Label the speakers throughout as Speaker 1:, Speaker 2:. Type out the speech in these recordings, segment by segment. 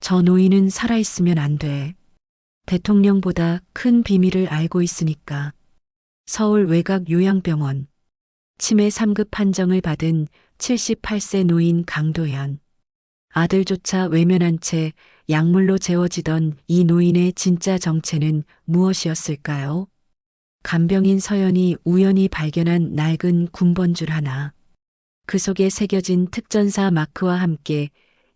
Speaker 1: 저 노인은 살아있으면 안 돼. 대통령보다 큰 비밀을 알고 있으니까. 서울 외곽 요양병원. 치매 3급 판정을 받은 78세 노인 강도현. 아들조차 외면한 채 약물로 재워지던 이 노인의 진짜 정체는 무엇이었을까요? 간병인 서연이 우연히 발견한 낡은 군번줄 하나. 그 속에 새겨진 특전사 마크와 함께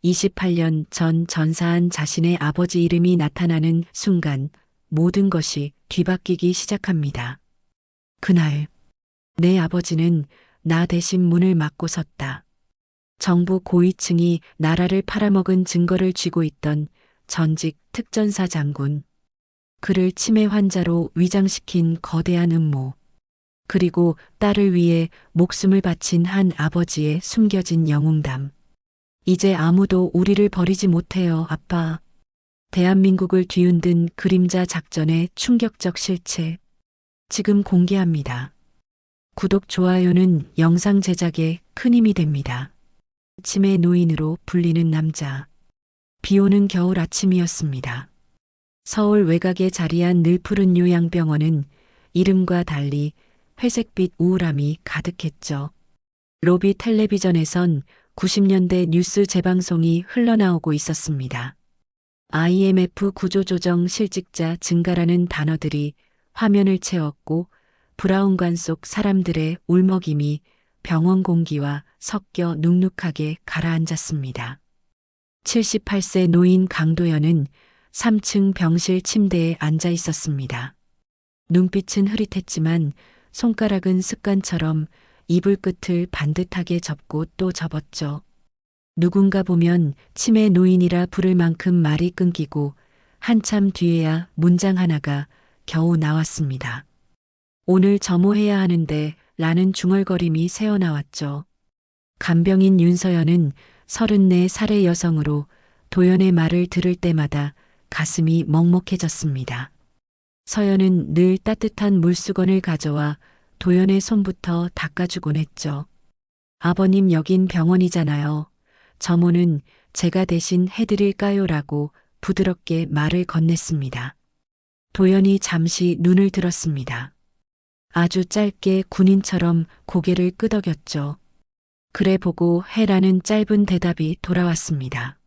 Speaker 1: 28년 전 전사한 자신의 아버지 이름이 나타나는 순간 모든 것이 뒤바뀌기 시작합니다. 그날 내 아버지는 나 대신 문을 막고 섰다. 정부 고위층이 나라를 팔아먹은 증거를 쥐고 있던 전직 특전사 장군. 그를 치매 환자로 위장시킨 거대한 음모. 그리고 딸을 위해 목숨을 바친 한 아버지의 숨겨진 영웅담. 이제 아무도 우리를 버리지 못해요, 아빠. 대한민국을 뒤흔든 그림자 작전의 충격적 실체. 지금 공개합니다. 구독, 좋아요는 영상 제작에 큰 힘이 됩니다. 치매 노인으로 불리는 남자. 비 오는 겨울 아침이었습니다. 서울 외곽에 자리한 늘푸른 요양병원은 이름과 달리 회색빛 우울함이 가득했죠. 로비 텔레비전에선 90년대 뉴스 재방송이 흘러나오고 있었습니다. IMF 구조조정 실직자 증가라는 단어들이 화면을 채웠고 브라운관 속 사람들의 울먹임이 병원 공기와 섞여 눅눅하게 가라앉았습니다. 78세 노인 강도연은 3층 병실 침대에 앉아 있었습니다. 눈빛은 흐릿했지만 손가락은 습관처럼 이불 끝을 반듯하게 접고 또 접었죠. 누군가 보면 치매 노인이라 부를 만큼 말이 끊기고 한참 뒤에야 문장 하나가 겨우 나왔습니다. 오늘 점호해야 하는데 라는 중얼거림이 새어나왔죠. 간병인 윤서연은 34살의 여성으로 도연의 말을 들을 때마다 가슴이 먹먹해졌습니다. 서연은 늘 따뜻한 물수건을 가져와 도연의 손부터 닦아주곤 했죠. 아버님, 여긴 병원이잖아요. 점호는 제가 대신 해드릴까요? 라고 부드럽게 말을 건넸습니다. 도연이 잠시 눈을 들었습니다. 아주 짧게 군인처럼 고개를 끄덕였죠. 그래 보고 해라는 짧은 대답이 돌아왔습니다.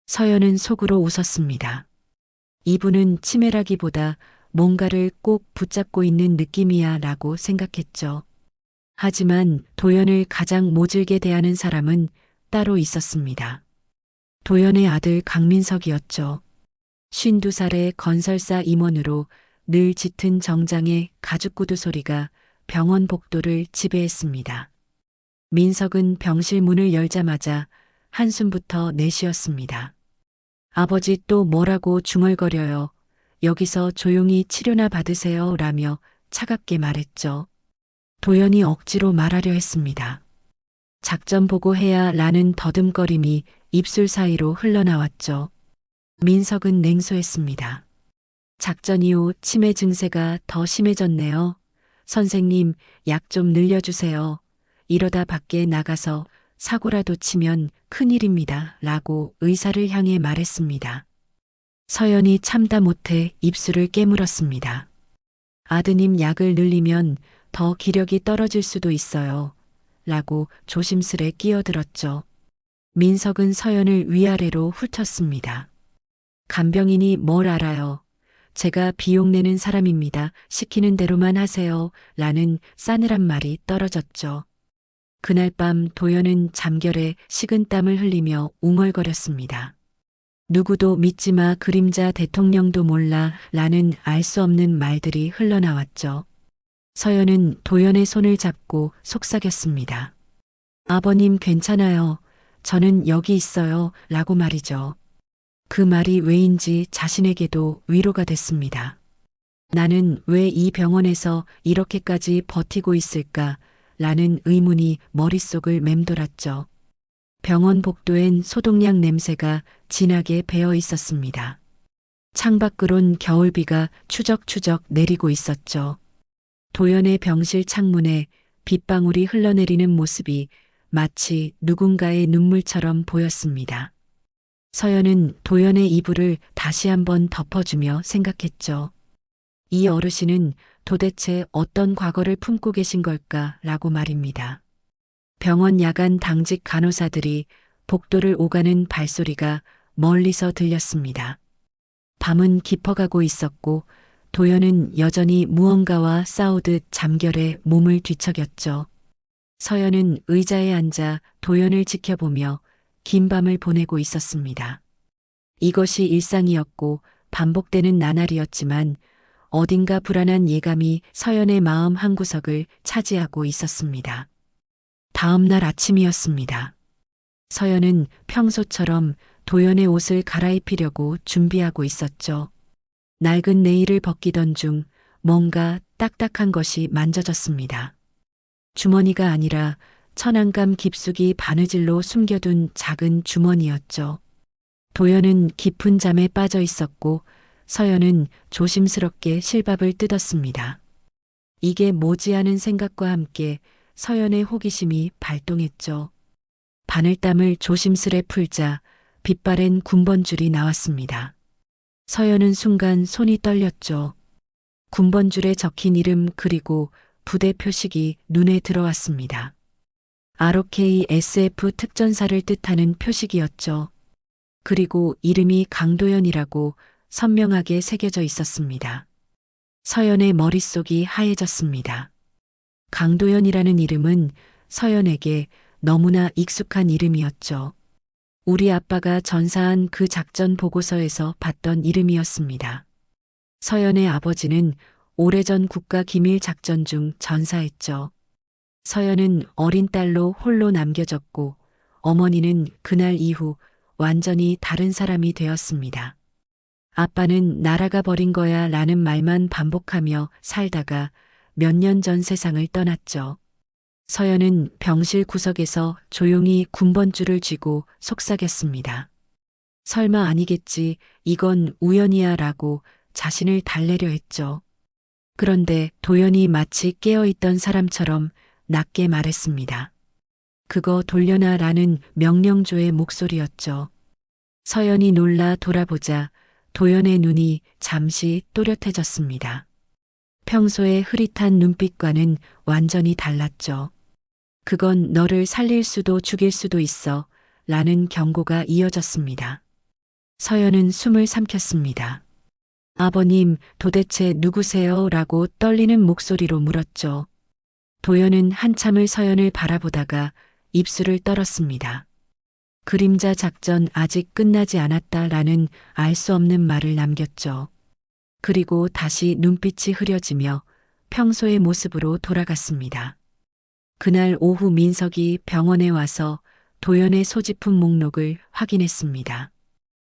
Speaker 1: 서연은 속으로 웃었습니다. 이분은 치매라기보다 뭔가를 꼭 붙잡고 있는 느낌이야 라고 생각했죠. 하지만 도연을 가장 모질게 대하는 사람은 따로 있었습니다. 도연의 아들 강민석이었죠. 52살의 건설사 임원으로 늘 짙은 정장의 가죽구두 소리가 병원 복도를 지배했습니다. 민석은 병실 문을 열자마자 한숨부터 내쉬었습니다. 아버지 또 뭐라고 중얼거려요. 여기서 조용히 치료나 받으세요 라며 차갑게 말했죠. 도연이 억지로 말하려 했습니다. 작전 보고해야 라는 더듬거림이 입술 사이로 흘러나왔죠. 민석은 냉소했습니다. 작전 이후 치매 증세가 더 심해졌네요. 선생님, 약 좀 늘려주세요. 이러다 밖에 나가서 사고라도 치면 큰일입니다. 라고 의사를 향해 말했습니다. 서연이 참다 못해 입술을 깨물었습니다. 아드님, 약을 늘리면 더 기력이 떨어질 수도 있어요. 라고 조심스레 끼어들었죠. 민석은 서연을 위아래로 훑었습니다. 간병인이 뭘 알아요. 제가 비용 내는 사람입니다. 시키는 대로만 하세요. 라는 싸늘한 말이 떨어졌죠. 그날 밤 도연은 잠결에 식은땀을 흘리며 웅얼거렸습니다. 누구도 믿지 마, 그림자 대통령도 몰라 라는 알 수 없는 말들이 흘러나왔죠. 서연은 도연의 손을 잡고 속삭였습니다. 아버님, 괜찮아요. 저는 여기 있어요. 라고 말이죠. 그 말이 왜인지 자신에게도 위로가 됐습니다. 나는 왜 이 병원에서 이렇게까지 버티고 있을까? 라는 의문이 머릿속을 맴돌았죠. 병원 복도엔 소독약 냄새가 진하게 배어 있었습니다. 창밖으론 겨울비가 추적추적 내리고 있었죠. 도연의 병실 창문에 빗방울이 흘러내리는 모습이 마치 누군가의 눈물처럼 보였습니다. 서연은 도연의 이불을 다시 한번 덮어주며 생각했죠. 이 어르신은 도대체 어떤 과거를 품고 계신 걸까라고 말입니다. 병원 야간 당직 간호사들이 복도를 오가는 발소리가 멀리서 들렸습니다. 밤은 깊어가고 있었고 도연은 여전히 무언가와 싸우듯 잠결에 몸을 뒤척였죠. 서연은 의자에 앉아 도연을 지켜보며 긴 밤을 보내고 있었습니다. 이것이 일상이었고 반복되는 나날이었지만 어딘가 불안한 예감이 서연의 마음 한구석을 차지하고 있었습니다. 다음 날 아침이었습니다. 서연은 평소처럼 도연의 옷을 갈아입히려고 준비하고 있었죠. 낡은 네일을 벗기던 중 뭔가 딱딱한 것이 만져졌습니다. 주머니가 아니라 천안감 깊숙이 바느질로 숨겨둔 작은 주머니였죠. 도연은 깊은 잠에 빠져 있었고 서연은 조심스럽게 실밥을 뜯었습니다. 이게 뭐지 하는 생각과 함께 서연의 호기심이 발동했죠. 바늘땀을 조심스레 풀자 빛바랜 군번줄이 나왔습니다. 서연은 순간 손이 떨렸죠. 군번줄에 적힌 이름 그리고 부대 표식이 눈에 들어왔습니다. ROK SF 특전사를 뜻하는 표식이었죠. 그리고 이름이 강도연이라고 선명하게 새겨져 있었습니다. 서연의 머릿속이 하얘졌습니다. 강도연이라는 이름은 서연에게 너무나 익숙한 이름이었죠. 우리 아빠가 전사한 그 작전 보고서에서 봤던 이름이었습니다. 서연의 아버지는 오래전 국가기밀작전 중 전사했죠. 서연은 어린 딸로 홀로 남겨졌고 어머니는 그날 이후 완전히 다른 사람이 되었습니다. 아빠는 나라가 버린 거야 라는 말만 반복하며 살다가 몇 년 전 세상을 떠났죠. 서연은 병실 구석에서 조용히 군번줄을 쥐고 속삭였습니다. 설마 아니겠지, 이건 우연이야 라고 자신을 달래려 했죠. 그런데 도연이 마치 깨어있던 사람처럼 낮게 말했습니다. 그거 돌려놔 라는 명령조의 목소리였죠. 서연이 놀라 돌아보자 도연의 눈이 잠시 또렷해졌습니다. 평소의 흐릿한 눈빛과는 완전히 달랐죠. 그건 너를 살릴 수도 죽일 수도 있어 라는 경고가 이어졌습니다. 서연은 숨을 삼켰습니다. 아버님, 도대체 누구세요? 라고 떨리는 목소리로 물었죠. 도연은 한참을 서연을 바라보다가 입술을 떨었습니다. 그림자 작전 아직 끝나지 않았다라는 알 수 없는 말을 남겼죠. 그리고 다시 눈빛이 흐려지며 평소의 모습으로 돌아갔습니다. 그날 오후 민석이 병원에 와서 도연의 소지품 목록을 확인했습니다.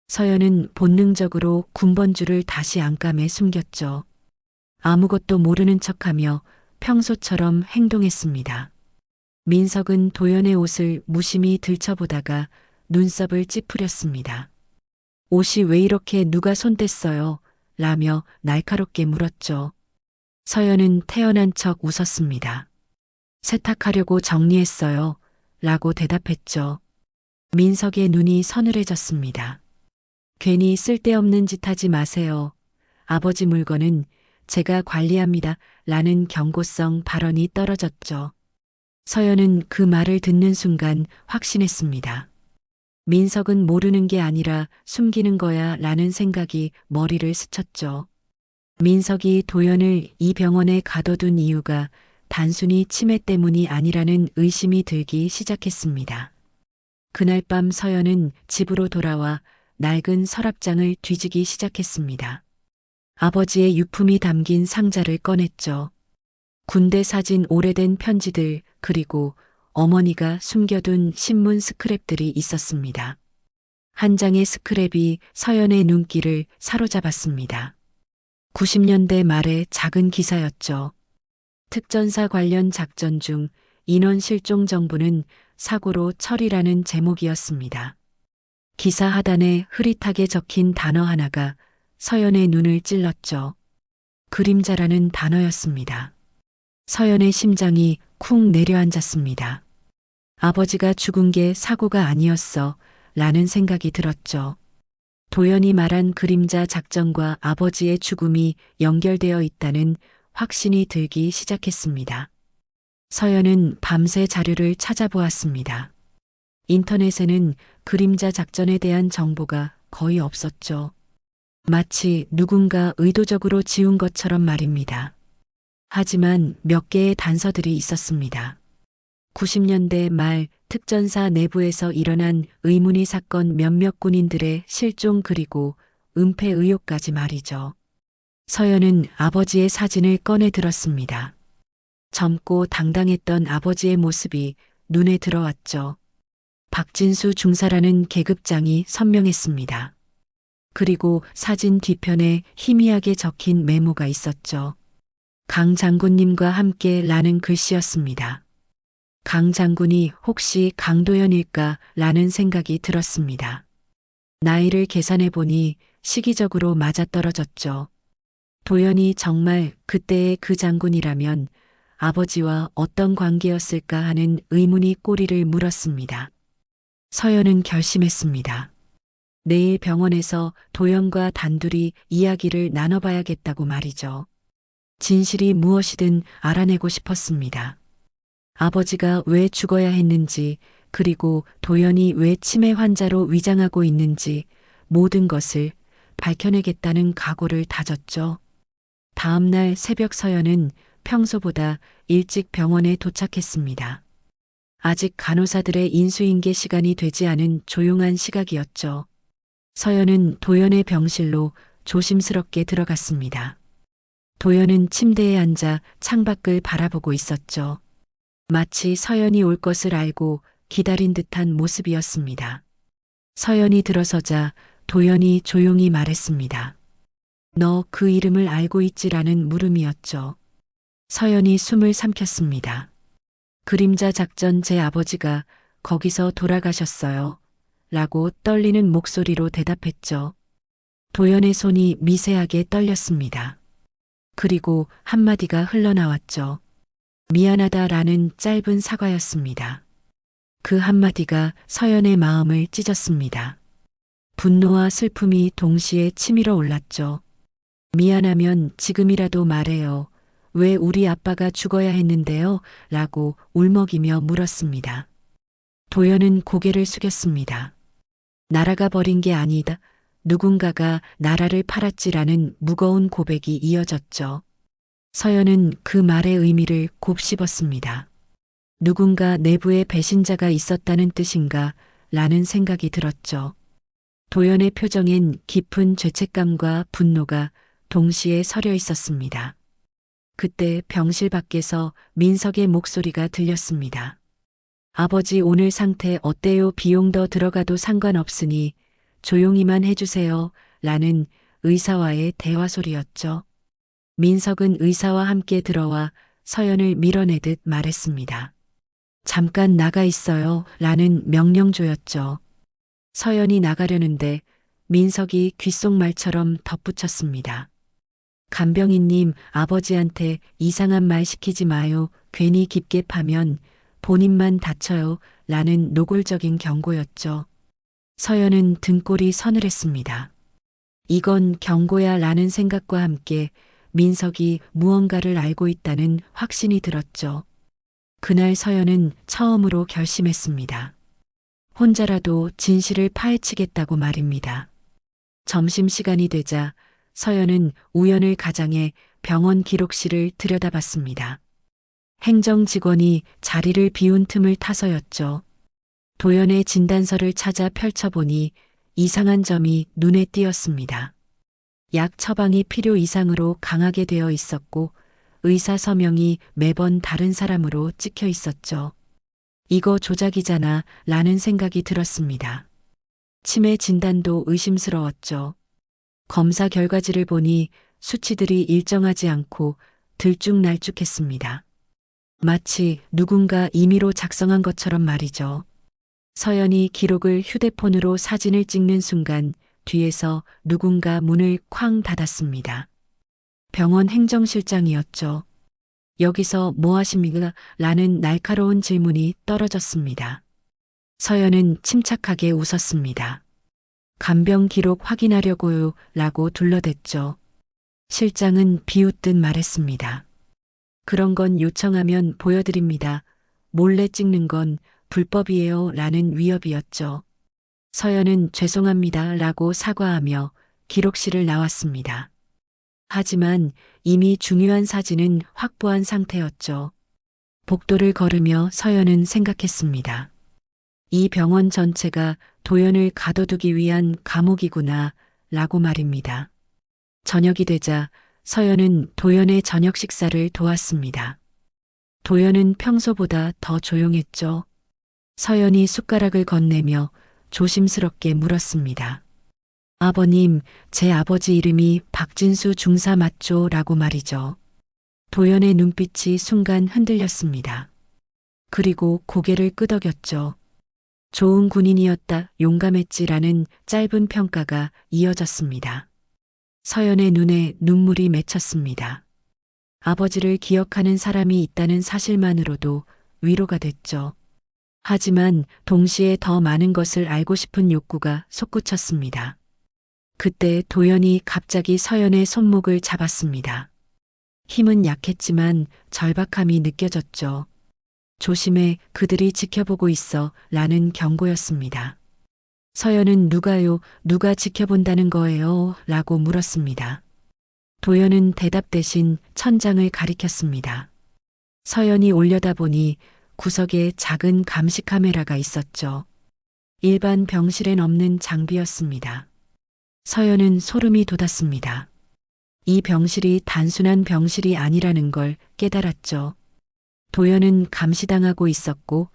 Speaker 1: 서연은 본능적으로 군번줄을 다시 안감에 숨겼죠. 아무것도 모르는 척하며 평소처럼 행동했습니다. 민석은 도연의 옷을 무심히 들춰보다가 눈썹을 찌푸렸습니다. 옷이 왜 이렇게 누가 손댔어요? 라며 날카롭게 물었죠. 서연은 태연한 척 웃었습니다. 세탁하려고 정리했어요. 라고 대답했죠. 민석의 눈이 서늘해졌습니다. 괜히 쓸데없는 짓 하지 마세요. 아버지 물건은 제가 관리합니다. 라는 경고성 발언이 떨어졌죠. 서연은 그 말을 듣는 순간 확신했습니다. 민석은 모르는 게 아니라 숨기는 거야 라는 생각이 머리를 스쳤죠. 민석이 도연을 이 병원에 가둬둔 이유가 단순히 치매 때문이 아니라는 의심이 들기 시작했습니다. 그날 밤 서연은 집으로 돌아와 낡은 서랍장을 뒤지기 시작했습니다. 아버지의 유품이 담긴 상자를 꺼냈죠. 군대 사진, 오래된 편지들, 그리고 어머니가 숨겨둔 신문 스크랩들이 있었습니다. 한 장의 스크랩이 서연의 눈길을 사로잡았습니다. 90년대 말의 작은 기사였죠. 특전사 관련 작전 중 인원 실종 정보는 사고로 처리라는 제목이었습니다. 기사 하단에 흐릿하게 적힌 단어 하나가 서연의 눈을 찔렀죠. 그림자라는 단어였습니다. 서연의 심장이 쿵 내려앉았습니다. 아버지가 죽은 게 사고가 아니었어 라는 생각이 들었죠. 도연이 말한 그림자 작전과 아버지의 죽음이 연결되어 있다는 확신이 들기 시작했습니다. 서연은 밤새 자료를 찾아보았습니다. 인터넷에는 그림자 작전에 대한 정보가 거의 없었죠. 마치 누군가 의도적으로 지운 것처럼 말입니다. 하지만 몇 개의 단서들이 있었습니다. 90년대 말 특전사 내부에서 일어난 의문의 사건 몇몇 군인들의 실종 그리고 은폐 의혹까지 말이죠. 서연은 아버지의 사진을 꺼내 들었습니다. 젊고 당당했던 아버지의 모습이 눈에 들어왔죠. 박진수 중사라는 계급장이 선명했습니다. 그리고 사진 뒤편에 희미하게 적힌 메모가 있었죠. 강 장군님과 함께 라는 글씨였습니다. 강 장군이 혹시 강도연일까 라는 생각이 들었습니다. 나이를 계산해 보니 시기적으로 맞아떨어졌죠. 도연이 정말 그때의 그 장군이라면 아버지와 어떤 관계였을까 하는 의문이 꼬리를 물었습니다. 서연은 결심했습니다. 내일 병원에서 도연과 단둘이 이야기를 나눠봐야겠다고 말이죠. 진실이 무엇이든 알아내고 싶었습니다. 아버지가 왜 죽어야 했는지, 그리고 도연이 왜 치매 환자로 위장하고 있는지 모든 것을 밝혀내겠다는 각오를 다졌죠. 다음 날 새벽 서연은 평소보다 일찍 병원에 도착했습니다. 아직 간호사들의 인수인계 시간이 되지 않은 조용한 시각이었죠. 서연은 도연의 병실로 조심스럽게 들어갔습니다. 도연은 침대에 앉아 창밖을 바라보고 있었죠. 마치 서연이 올 것을 알고 기다린 듯한 모습이었습니다. 서연이 들어서자 도연이 조용히 말했습니다. 너 그 이름을 알고 있지라는 물음이었죠. 서연이 숨을 삼켰습니다. 그림자 작전 제 아버지가 거기서 돌아가셨어요. 라고 떨리는 목소리로 대답했죠. 도연의 손이 미세하게 떨렸습니다. 그리고 한마디가 흘러나왔죠. 미안하다라는 짧은 사과였습니다. 그 한마디가 서연의 마음을 찢었습니다. 분노와 슬픔이 동시에 치밀어 올랐죠. 미안하면 지금이라도 말해요. 왜 우리 아빠가 죽어야 했는데요? 라고 울먹이며 물었습니다. 도연은 고개를 숙였습니다. 나라가 버린 게 아니다. 누군가가 나라를 팔았지라는 무거운 고백이 이어졌죠. 서연은 그 말의 의미를 곱씹었습니다. 누군가 내부에 배신자가 있었다는 뜻인가 라는 생각이 들었죠. 도연의 표정엔 깊은 죄책감과 분노가 동시에 서려 있었습니다. 그때 병실 밖에서 민석의 목소리가 들렸습니다. 아버지 오늘 상태 어때요? 비용 더 들어가도 상관없으니 조용히만 해주세요. 라는 의사와의 대화 소리였죠. 민석은 의사와 함께 들어와 서연을 밀어내듯 말했습니다. 잠깐 나가 있어요. 라는 명령조였죠. 서연이 나가려는데 민석이 귓속말처럼 덧붙였습니다. 간병인님, 아버지한테 이상한 말 시키지 마요. 괜히 깊게 파면 본인만 다쳐요. 라는 노골적인 경고였죠. 서연은 등골이 서늘했습니다. 이건 경고야 라는 생각과 함께 민석이 무언가를 알고 있다는 확신이 들었죠. 그날 서연은 처음으로 결심했습니다. 혼자라도 진실을 파헤치겠다고 말입니다. 점심시간이 되자 서연은 우연을 가장해 병원 기록실을 들여다봤습니다. 행정 직원이 자리를 비운 틈을 타서였죠. 도연의 진단서를 찾아 펼쳐보니 이상한 점이 눈에 띄었습니다. 약 처방이 필요 이상으로 강하게 되어 있었고 의사 서명이 매번 다른 사람으로 찍혀 있었죠. 이거 조작이잖아 라는 생각이 들었습니다. 치매 진단도 의심스러웠죠. 검사 결과지를 보니 수치들이 일정하지 않고 들쭉날쭉했습니다. 마치 누군가 임의로 작성한 것처럼 말이죠. 서연이 기록을 휴대폰으로 사진을 찍는 순간 뒤에서 누군가 문을 쾅 닫았습니다. 병원 행정실장이었죠. 여기서 뭐 하십니까? 라는 날카로운 질문이 떨어졌습니다. 서연은 침착하게 웃었습니다. 간병 기록 확인하려고요 라고 둘러댔죠. 실장은 비웃듯 말했습니다. 그런 건 요청하면 보여드립니다. 몰래 찍는 건 불법이에요 라는 위협이었죠. 서연은 죄송합니다 라고 사과하며 기록실을 나왔습니다. 하지만 이미 중요한 사진은 확보한 상태였죠. 복도를 걸으며 서연은 생각했습니다. 이 병원 전체가 도연을 가둬두기 위한 감옥이구나 라고 말입니다. 저녁이 되자 서연은 도연의 저녁 식사를 도왔습니다. 도연은 평소보다 더 조용했죠. 서연이 숟가락을 건네며 조심스럽게 물었습니다. 아버님, 제 아버지 이름이 박진수 중사 맞죠? 라고 말이죠. 도연의 눈빛이 순간 흔들렸습니다. 그리고 고개를 끄덕였죠. 좋은 군인이었다, 용감했지라는 짧은 평가가 이어졌습니다. 서연의 눈에 눈물이 맺혔습니다. 아버지를 기억하는 사람이 있다는 사실만으로도 위로가 됐죠. 하지만 동시에 더 많은 것을 알고 싶은 욕구가 솟구쳤습니다. 그때 도연이 갑자기 서연의 손목을 잡았습니다. 힘은 약했지만 절박함이 느껴졌죠. 조심해, 그들이 지켜보고 있어 라는 경고였습니다. 서연은 누가 지켜본다는 거예요? 라고 물었습니다. 도연은 대답 대신 천장을 가리켰습니다. 서연이 올려다보니 구석에 작은 감시 카메라가 있었죠. 일반 병실엔 없는 장비였습니다. 서연은 소름이 돋았습니다. 이 병실이 단순한 병실이 아니라는 걸 깨달았죠. 도연은 감시당하고 있었고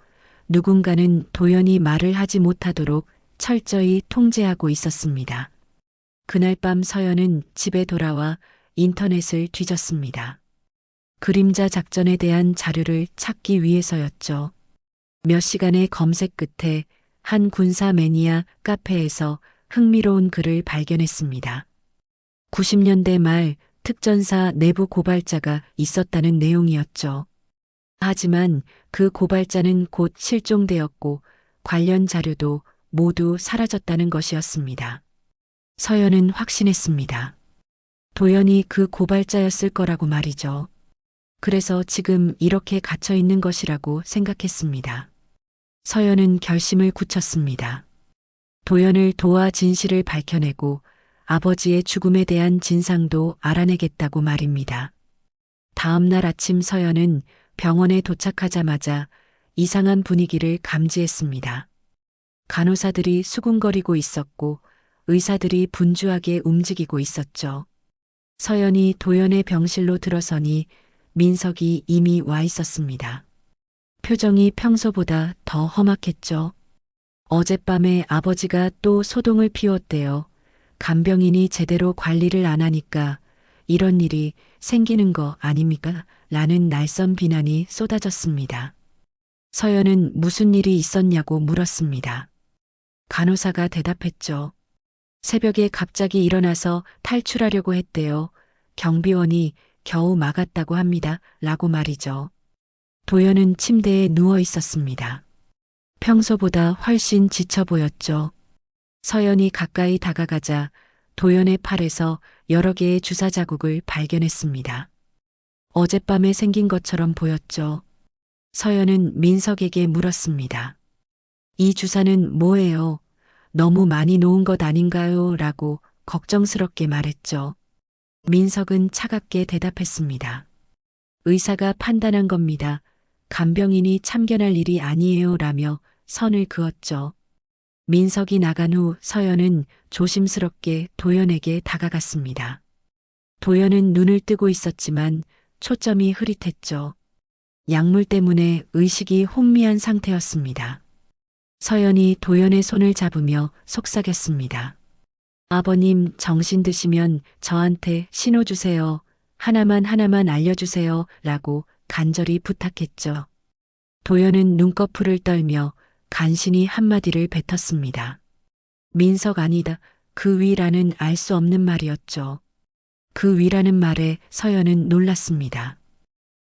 Speaker 1: 누군가는 도연이 말을 하지 못하도록 철저히 통제하고 있었습니다. 그날 밤 서연은 집에 돌아와 인터넷을 뒤졌습니다. 그림자 작전에 대한 자료를 찾기 위해서였죠. 몇 시간의 검색 끝에 한 군사 매니아 카페에서 흥미로운 글을 발견했습니다. 90년대 말 특전사 내부 고발자가 있었다는 내용이었죠. 하지만 그 고발자는 곧 실종되었고 관련 자료도 모두 사라졌다는 것이었습니다. 서연은 확신했습니다. 도연이 그 고발자였을 거라고 말이죠. 그래서 지금 이렇게 갇혀 있는 것이라고 생각했습니다. 서연은 결심을 굳혔습니다. 도연을 도와 진실을 밝혀내고 아버지의 죽음에 대한 진상도 알아내겠다고 말입니다. 다음 날 아침 서연은 병원에 도착하자마자 이상한 분위기를 감지했습니다. 간호사들이 수군거리고 있었고 의사들이 분주하게 움직이고 있었죠. 서연이 도연의 병실로 들어서니 민석이 이미 와 있었습니다. 표정이 평소보다 더 험악했죠. 어젯밤에 아버지가 또 소동을 피웠대요. 간병인이 제대로 관리를 안 하니까 이런 일이 생기는 거 아닙니까? 라는 날선 비난이 쏟아졌습니다. 서연은 무슨 일이 있었냐고 물었습니다. 간호사가 대답했죠. 새벽에 갑자기 일어나서 탈출하려고 했대요. 경비원이 겨우 막았다고 합니다. 라고 말이죠. 도연은 침대에 누워 있었습니다. 평소보다 훨씬 지쳐 보였죠. 서연이 가까이 다가가자 도연의 팔에서 여러 개의 주사 자국을 발견했습니다. 어젯밤에 생긴 것처럼 보였죠. 서연은 민석에게 물었습니다. 이 주사는 뭐예요? 너무 많이 놓은 것 아닌가요? 라고 걱정스럽게 말했죠. 민석은 차갑게 대답했습니다. 의사가 판단한 겁니다. 간병인이 참견할 일이 아니에요. 라며 선을 그었죠. 민석이 나간 후 서연은 조심스럽게 도연에게 다가갔습니다. 도연은 눈을 뜨고 있었지만 초점이 흐릿했죠. 약물 때문에 의식이 혼미한 상태였습니다. 서연이 도연의 손을 잡으며 속삭였습니다. 아버님, 정신 드시면 저한테 신호 주세요. 하나만 알려주세요. 라고 간절히 부탁했죠. 도연은 눈꺼풀을 떨며 간신히 한마디를 뱉었습니다. 민석 아니다. 그 위라는 알 수 없는 말이었죠. 그 위라는 말에 서연은 놀랐습니다.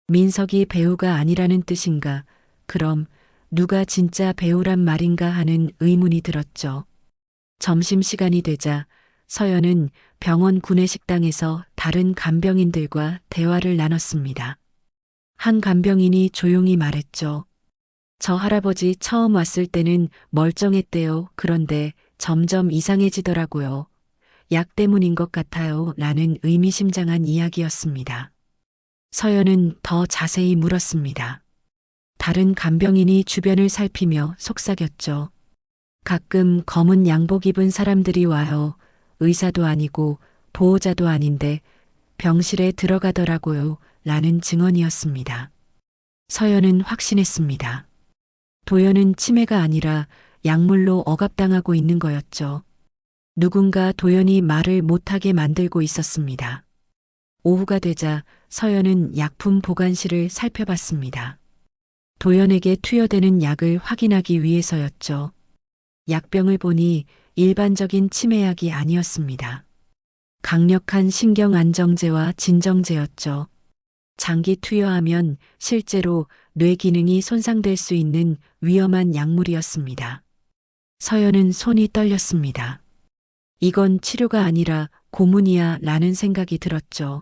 Speaker 1: 민석이 배우가 아니라는 뜻인가? 그럼 누가 진짜 배우란 말인가 하는 의문이 들었죠. 점심시간이 되자 서연은 병원 구내식당에서 다른 간병인들과 대화를 나눴습니다. 한 간병인이 조용히 말했죠. 저 할아버지 처음 왔을 때는 멀쩡했대요. 그런데 점점 이상해지더라고요. 약 때문인 것 같아요. 라는 의미심장한 이야기였습니다. 서연은 더 자세히 물었습니다. 다른 간병인이 주변을 살피며 속삭였죠. 가끔 검은 양복 입은 사람들이 와요. 의사도 아니고 보호자도 아닌데 병실에 들어가더라고요. 라는 증언이었습니다. 서연은 확신했습니다. 도연은 치매가 아니라 약물로 억압당하고 있는 거였죠. 누군가 도연이 말을 못하게 만들고 있었습니다. 오후가 되자 서연은 약품 보관실을 살펴봤습니다. 도연에게 투여되는 약을 확인하기 위해서였죠. 약병을 보니 일반적인 치매약이 아니었습니다. 강력한 신경안정제와 진정제였죠. 장기 투여하면 실제로 뇌 기능이 손상될 수 있는 위험한 약물이었습니다. 서연은 손이 떨렸습니다. 이건 치료가 아니라 고문이야 라는 생각이 들었죠.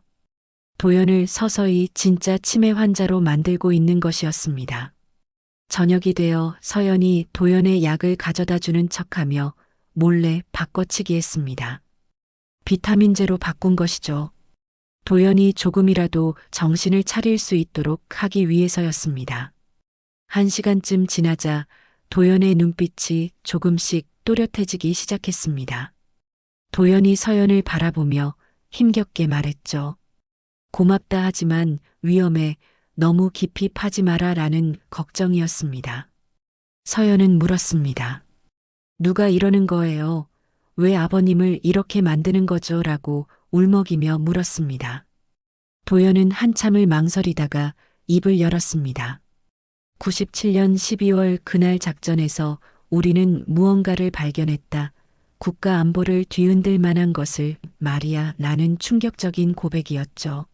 Speaker 1: 도연을 서서히 진짜 치매 환자로 만들고 있는 것이었습니다. 저녁이 되어 서연이 도연의 약을 가져다 주는 척하며 몰래 바꿔치기 했습니다. 비타민제로 바꾼 것이죠. 도연이 조금이라도 정신을 차릴 수 있도록 하기 위해서였습니다. 1시간쯤 지나자 도연의 눈빛이 조금씩 또렷해지기 시작했습니다. 도연이 서연을 바라보며 힘겹게 말했죠. 고맙다 하지만 위험해. 너무 깊이 파지 마라 라는 걱정이었습니다. 서연은 물었습니다. 누가 이러는 거예요? 왜 아버님을 이렇게 만드는 거죠? 라고 울먹이며 물었습니다. 도연은 한참을 망설이다가 입을 열었습니다. 97년 12월 그날 작전에서 우리는 무언가를 발견했다. 국가 안보를 뒤흔들 만한 것을 말이야 라는 충격적인 고백이었죠.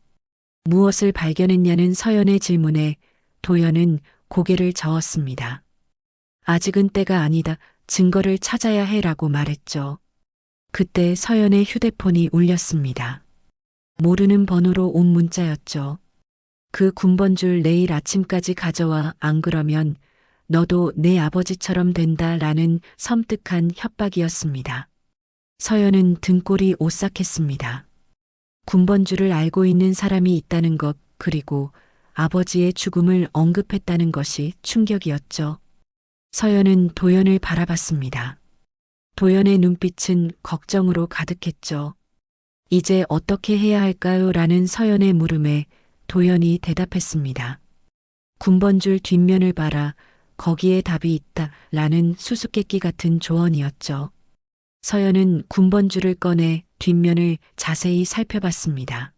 Speaker 1: 무엇을 발견했냐는 서연의 질문에 도연은 고개를 저었습니다. 아직은 때가 아니다. 증거를 찾아야 해라고 말했죠. 그때 서연의 휴대폰이 울렸습니다. 모르는 번호로 온 문자였죠. 그 군번줄 내일 아침까지 가져와. 안 그러면 너도 내 아버지처럼 된다 라는 섬뜩한 협박이었습니다. 서연은 등골이 오싹했습니다. 군번줄을 알고 있는 사람이 있다는 것, 그리고 아버지의 죽음을 언급했다는 것이 충격이었죠. 서연은 도연을 바라봤습니다. 도연의 눈빛은 걱정으로 가득했죠. 이제 어떻게 해야 할까요? 라는 서연의 물음에 도연이 대답했습니다. 군번줄 뒷면을 봐라. 거기에 답이 있다. 라는 수수께끼 같은 조언이었죠. 서연은 군번줄을 꺼내 뒷면을 자세히 살펴봤습니다.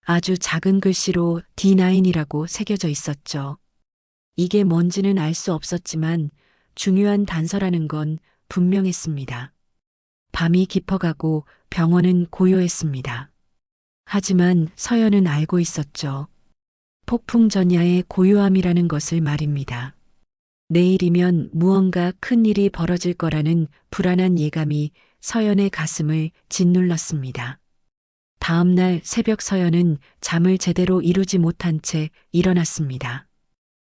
Speaker 1: 아주 작은 글씨로 D9이라고 새겨져 있었죠. 이게 뭔지는 알 수 없었지만 중요한 단서라는 건 분명했습니다. 밤이 깊어가고 병원은 고요했습니다. 하지만 서연은 알고 있었죠. 폭풍 전야의 고요함이라는 것을 말입니다. 내일이면 무언가 큰 일이 벌어질 거라는 불안한 예감이 서연의 가슴을 짓눌렀습니다. 다음 날 새벽 서연은 잠을 제대로 이루지 못한 채 일어났습니다.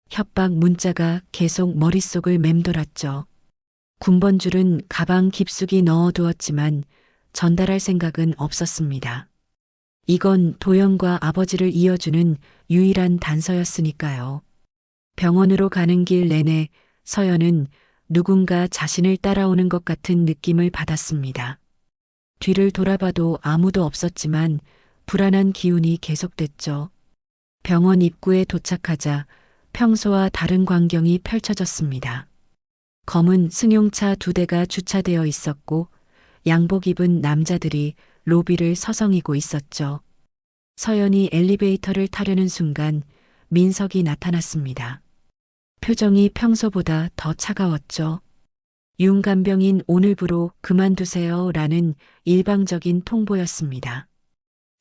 Speaker 1: 협박 문자가 계속 머릿속을 맴돌았죠. 군번줄은 가방 깊숙이 넣어두었지만 전달할 생각은 없었습니다. 이건 도연과 아버지를 이어주는 유일한 단서였으니까요. 병원으로 가는 길 내내 서연은 누군가 자신을 따라오는 것 같은 느낌을 받았습니다. 뒤를 돌아봐도 아무도 없었지만 불안한 기운이 계속됐죠. 병원 입구에 도착하자 평소와 다른 광경이 펼쳐졌습니다. 검은 승용차 2대가 주차되어 있었고 양복 입은 남자들이 로비를 서성이고 있었죠. 서연이 엘리베이터를 타려는 순간 민석이 나타났습니다. 표정이 평소보다 더 차가웠죠. 윤 간병인 오늘부로 그만두세요 라는 일방적인 통보였습니다.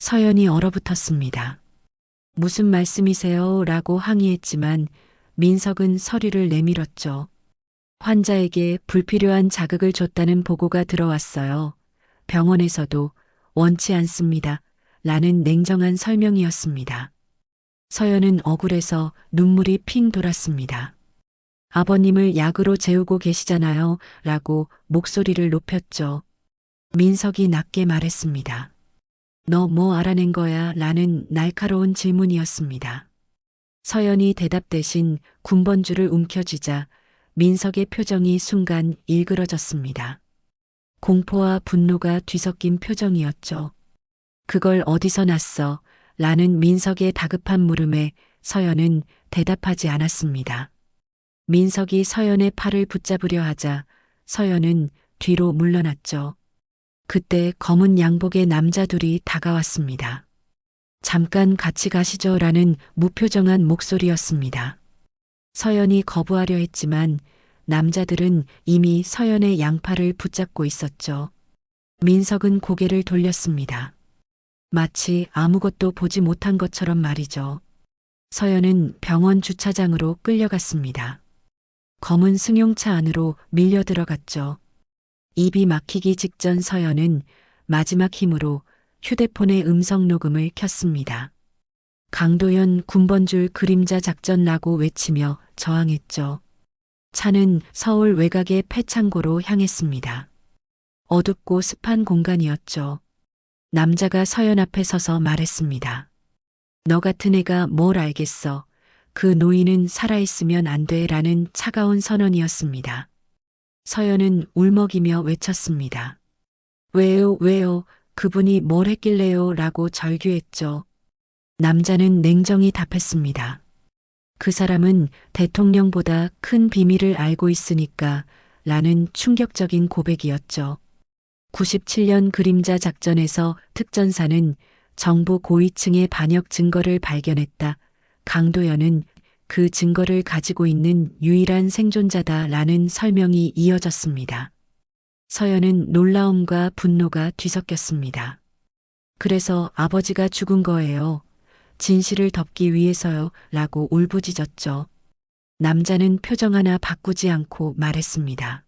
Speaker 1: 서연이 얼어붙었습니다. 무슨 말씀이세요? 라고 항의했지만 민석은 서류를 내밀었죠. 환자에게 불필요한 자극을 줬다는 보고가 들어왔어요. 병원에서도 원치 않습니다. 라는 냉정한 설명이었습니다. 서연은 억울해서 눈물이 핑 돌았습니다. 아버님을 약으로 재우고 계시잖아요. 라고 목소리를 높였죠. 민석이 낮게 말했습니다. 너 뭐 알아낸 거야? 라는 날카로운 질문이었습니다. 서연이 대답 대신 군번줄을 움켜쥐자 민석의 표정이 순간 일그러졌습니다. 공포와 분노가 뒤섞인 표정이었죠. 그걸 어디서 났어? 라는 민석의 다급한 물음에 서연은 대답하지 않았습니다. 민석이 서연의 팔을 붙잡으려 하자 서연은 뒤로 물러났죠. 그때 검은 양복의 남자 둘이 다가왔습니다. 잠깐 같이 가시죠 라는 무표정한 목소리였습니다. 서연이 거부하려 했지만 남자들은 이미 서연의 양팔을 붙잡고 있었죠. 민석은 고개를 돌렸습니다. 마치 아무것도 보지 못한 것처럼 말이죠. 서연은 병원 주차장으로 끌려갔습니다. 검은 승용차 안으로 밀려 들어갔죠. 입이 막히기 직전 서연은 마지막 힘으로 휴대폰의 음성 녹음을 켰습니다. 강도연 군번줄 그림자 작전라고 외치며 저항했죠. 차는 서울 외곽의 폐창고로 향했습니다. 어둡고 습한 공간이었죠. 남자가 서연 앞에 서서 말했습니다. 너 같은 애가 뭘 알겠어. 그 노인은 살아있으면 안 돼 라는 차가운 선언이었습니다. 서연은 울먹이며 외쳤습니다. 왜요, 왜요, 그분이 뭘 했길래요 라고 절규했죠. 남자는 냉정히 답했습니다. 그 사람은 대통령보다 큰 비밀을 알고 있으니까 라는 충격적인 고백이었죠. 97년 그림자 작전에서 특전사는 정부 고위층의 반역 증거를 발견했다. 강도연은 그 증거를 가지고 있는 유일한 생존자다라는 설명이 이어졌습니다. 서연은 놀라움과 분노가 뒤섞였습니다. 그래서 아버지가 죽은 거예요. 진실을 덮기 위해서요. 라고 울부짖었죠. 남자는 표정 하나 바꾸지 않고 말했습니다.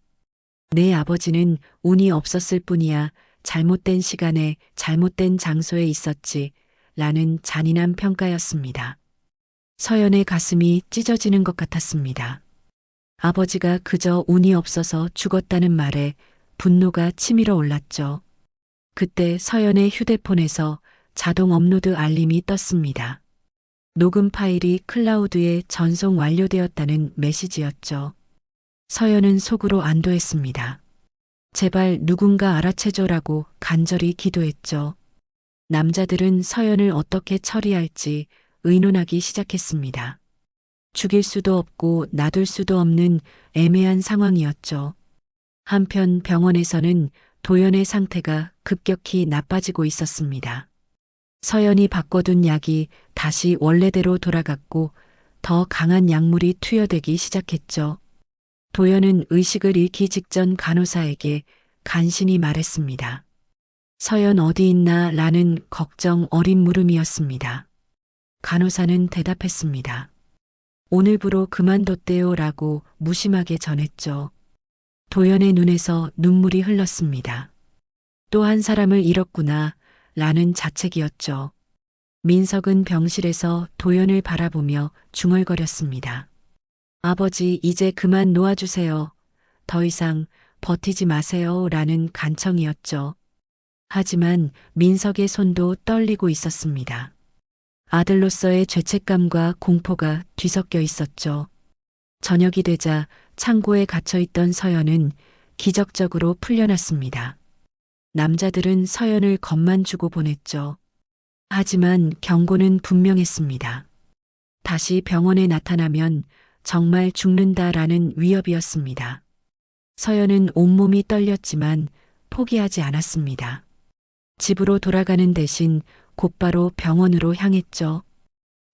Speaker 1: 내 아버지는 운이 없었을 뿐이야. 잘못된 시간에 잘못된 장소에 있었지. 라는 잔인한 평가였습니다. 서연의 가슴이 찢어지는 것 같았습니다. 아버지가 그저 운이 없어서 죽었다는 말에 분노가 치밀어 올랐죠. 그때 서연의 휴대폰에서 자동 업로드 알림이 떴습니다. 녹음 파일이 클라우드에 전송 완료되었다는 메시지였죠. 서연은 속으로 안도했습니다. 제발 누군가 알아채줘라고 간절히 기도했죠. 남자들은 서연을 어떻게 처리할지 의논하기 시작했습니다. 죽일 수도 없고 놔둘 수도 없는 애매한 상황이었죠. 한편 병원에서는 도연의 상태가 급격히 나빠지고 있었습니다. 서연이 바꿔둔 약이 다시 원래대로 돌아갔고 더 강한 약물이 투여되기 시작했죠. 도연은 의식을 잃기 직전 간호사에게 간신히 말했습니다. 서연 어디 있나 라는 걱정 어린 물음이었습니다. 간호사는 대답했습니다. 오늘부로 그만뒀대요 라고 무심하게 전했죠. 도연의 눈에서 눈물이 흘렀습니다. 또 한 사람을 잃었구나 라는 자책이었죠. 민석은 병실에서 도연을 바라보며 중얼거렸습니다. 아버지 이제 그만 놓아주세요. 더 이상 버티지 마세요 라는 간청이었죠. 하지만 민석의 손도 떨리고 있었습니다. 아들로서의 죄책감과 공포가 뒤섞여 있었죠. 저녁이 되자 창고에 갇혀있던 서연은 기적적으로 풀려났습니다. 남자들은 서연을 겁만 주고 보냈죠. 하지만 경고는 분명했습니다. 다시 병원에 나타나면 정말 죽는다라는 위협이었습니다. 서연은 온몸이 떨렸지만 포기하지 않았습니다. 집으로 돌아가는 대신 곧바로 병원으로 향했죠.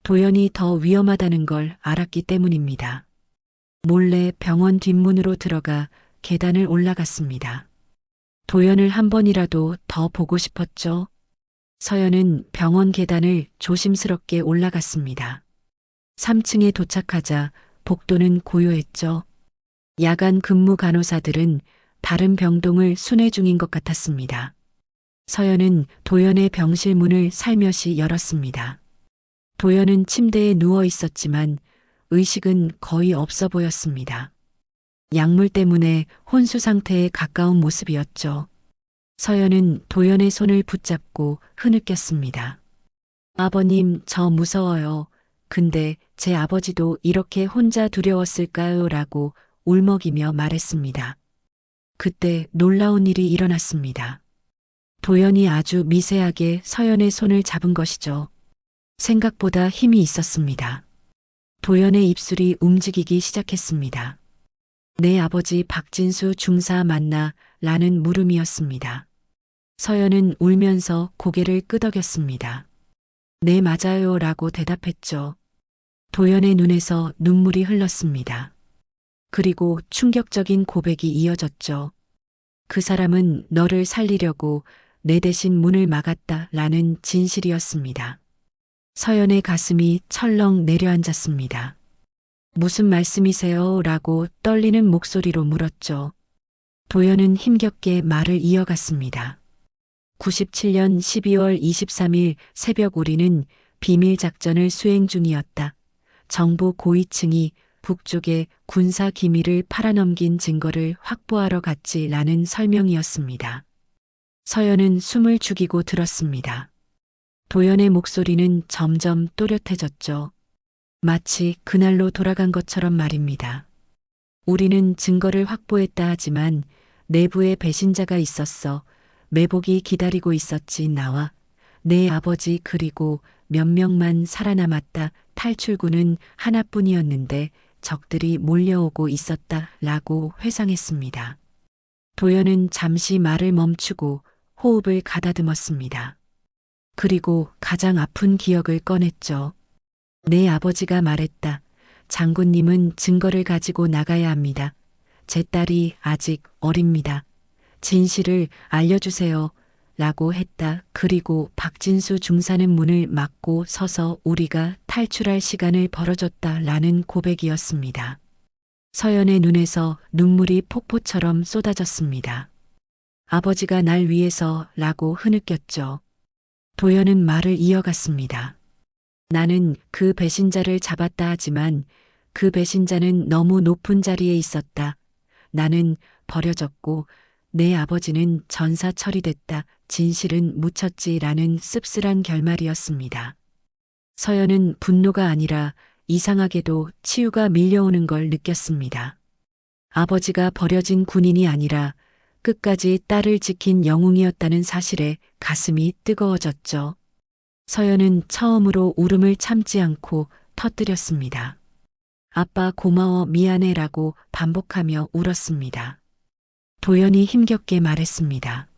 Speaker 1: 도연이 더 위험하다는 걸 알았기 때문입니다. 몰래 병원 뒷문으로 들어가 계단을 올라갔습니다. 도연을 한 번이라도 더 보고 싶었죠. 서연은 병원 계단을 조심스럽게 올라갔습니다. 3층에 도착하자 복도는 고요했죠. 야간 근무 간호사들은 다른 병동을 순회 중인 것 같았습니다. 서연은 도연의 병실 문을 살며시 열었습니다. 도연은 침대에 누워 있었지만 의식은 거의 없어 보였습니다. 약물 때문에 혼수 상태에 가까운 모습이었죠. 서연은 도연의 손을 붙잡고 흐느꼈습니다. 아버님, 저 무서워요. 근데 제 아버지도 이렇게 혼자 두려웠을까요? 라고 울먹이며 말했습니다. 그때 놀라운 일이 일어났습니다. 도연이 아주 미세하게 서연의 손을 잡은 것이죠. 생각보다 힘이 있었습니다. 도연의 입술이 움직이기 시작했습니다. 내 아버지 박진수 중사 맞나? 라는 물음이었습니다. 서연은 울면서 고개를 끄덕였습니다. 네, 맞아요. 라고 대답했죠. 도연의 눈에서 눈물이 흘렀습니다. 그리고 충격적인 고백이 이어졌죠. 그 사람은 너를 살리려고 내 대신 문을 막았다. 라는 진실이었습니다. 서연의 가슴이 철렁 내려앉았습니다. 무슨 말씀이세요? 라고 떨리는 목소리로 물었죠. 도연은 힘겹게 말을 이어갔습니다. 97년 12월 23일 새벽 우리는 비밀 작전을 수행 중이었다. 정부 고위층이 북쪽에 군사 기밀을 팔아넘긴 증거를 확보하러 갔지라는 설명이었습니다. 서연은 숨을 죽이고 들었습니다. 도연의 목소리는 점점 또렷해졌죠. 마치 그날로 돌아간 것처럼 말입니다. 우리는 증거를 확보했다 하지만 내부에 배신자가 있었어. 매복이 기다리고 있었지. 나와 내 아버지 그리고 몇 명만 살아남았다. 탈출구는 하나뿐이었는데 적들이 몰려오고 있었다. 라고 회상했습니다. 도연은 잠시 말을 멈추고 호흡을 가다듬었습니다. 그리고 가장 아픈 기억을 꺼냈죠. 내 아버지가 말했다. 장군님은 증거를 가지고 나가야 합니다. 제 딸이 아직 어립니다. 진실을 알려주세요. 라고 했다. 그리고 박진수 중사는 문을 막고 서서 우리가 탈출할 시간을 벌어줬다. 라는 고백이었습니다. 서연의 눈에서 눈물이 폭포처럼 쏟아졌습니다. 아버지가 날 위해서 라고 흐느꼈죠. 도연은 말을 이어갔습니다. 나는 그 배신자를 잡았다 하지만 그 배신자는 너무 높은 자리에 있었다. 나는 버려졌고 내 아버지는 전사 처리됐다. 진실은 묻혔지라는 씁쓸한 결말이었습니다. 서연은 분노가 아니라 이상하게도 치유가 밀려오는 걸 느꼈습니다. 아버지가 버려진 군인이 아니라 끝까지 딸을 지킨 영웅이었다는 사실에 가슴이 뜨거워졌죠. 서연은 처음으로 울음을 참지 않고 터뜨렸습니다. 아빠 고마워 미안해라고 반복하며 울었습니다. 도연이 힘겹게 말했습니다.